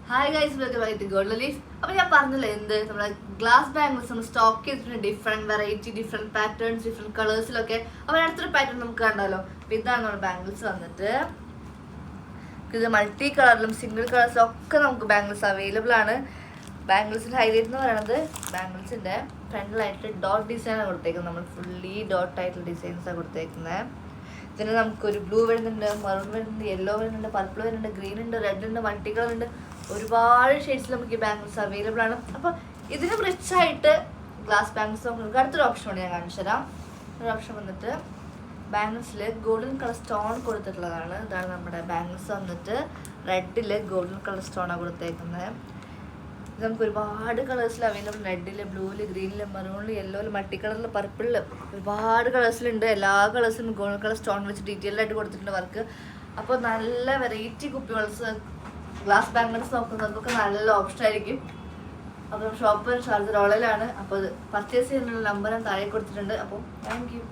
Hi guys, welcome back to golden leaf. അപ്പോൾ ഞാൻ പറഞ്ഞില്ലേ നമ്മളെ ഗ്ലാസ് ബാംഗിൾസ് നമ്മൾ സ്റ്റോക്ക് ചെയ്തിട്ടുണ്ട്. Different variety, different patterns, different കളേഴ്സിലൊക്കെ. അപ്പോൾ അടുത്തൊരു പാറ്റേൺ നമുക്ക് കണ്ടാലോ. അപ്പോൾ ഇതാണ് നമ്മുടെ ബാംഗിൾസ് വന്നിട്ട്. ഇത് മൾട്ടി കളറിലും സിംഗിൾ കളേഴ്സിലും ഒക്കെ നമുക്ക് ബാംഗിൾസ് അവൈലബിൾ ആണ്. ബാംഗിൾസിൻ്റെ ഹൈലൈറ്റ് എന്ന് പറയുന്നത് ബാംഗിൾസിൻ്റെ ഫ്രണ്ടിലായിട്ട് ഡോട്ട് ഡിസൈനാണ് കൊടുത്തേക്കുന്നത്. നമ്മൾ ഫുള്ളി ഡോട്ട് ആയിട്ടുള്ള ഡിസൈൻസാണ് കൊടുത്തേക്കുന്നത്. ഇതിന് നമുക്കൊരു ബ്ലൂ വരുന്നുണ്ട്, മറൂൺ വരുന്നുണ്ട്, യെല്ലോ വരുന്നുണ്ട്, പർപ്പിൾ വരുന്നുണ്ട്, ഗ്രീൻ ഉണ്ട്, റെഡ് ഉണ്ട്, മൾട്ടി കളർ ഉണ്ട്. ഒരുപാട് ഷെയ്ഡ്സിൽ നമുക്ക് ഈ ബാംഗിൾസ് അവൈലബിൾ ആണ്. അപ്പോൾ ഇതിന് റിച്ചായിട്ട് ഗ്ലാസ് ബാംഗിൾസ് നമുക്ക് അടുത്തൊരു ഓപ്ഷൻ ഉണ്ട്, ഞാൻ കാണിച്ചു തരാം. ഒരു ഓപ്ഷൻ വന്നിട്ട് ബാംഗിൾസിൽ ഗോൾഡൻ കളർ സ്റ്റോൺ കൊടുത്തിട്ടുള്ളതാണ്. ഇതാണ് നമ്മുടെ ബാംഗിൾസ് വന്നിട്ട് റെഡിൽ ഗോൾഡൻ കളർ സ്റ്റോണാണ് കൊടുത്തേക്കുന്നത്. ഇത് നമുക്ക് ഒരുപാട് കളേഴ്സിൽ അവൈലബിൾ. റെഡിൽ, ബ്ലൂവിൽ, ഗ്രീനിൽ, മറൂണിൽ, യെല്ലോയിൽ, മൾട്ടി കളറിൽ, പർപ്പിളിൽ ഒരുപാട് കളേഴ്സിലുണ്ട്. എല്ലാ കളേഴ്സിലും ഗോൾഡൻ കളർ സ്റ്റോൺ വെച്ച് ഡീറ്റെയിൽഡ് ആയിട്ട് കൊടുത്തിട്ടുണ്ട് വർക്ക്. അപ്പോൾ നല്ല വെറൈറ്റി കുപ്പികൾസ് ഗ്ലാസ് ബാംഗിൾസ് നോക്കുന്നവർക്കൊക്കെ നല്ല ഓപ്ഷൻ ആയിരിക്കും. അപ്പോൾ ഷോപ്പ് ഷാർജ റോളയിലാണ്. അപ്പോൾ അത് പർച്ചേസ് ചെയ്യാനുള്ള നമ്പർ ഞാൻ താഴെ കൊടുത്തിട്ടുണ്ട്. അപ്പോൾ താങ്ക് യു.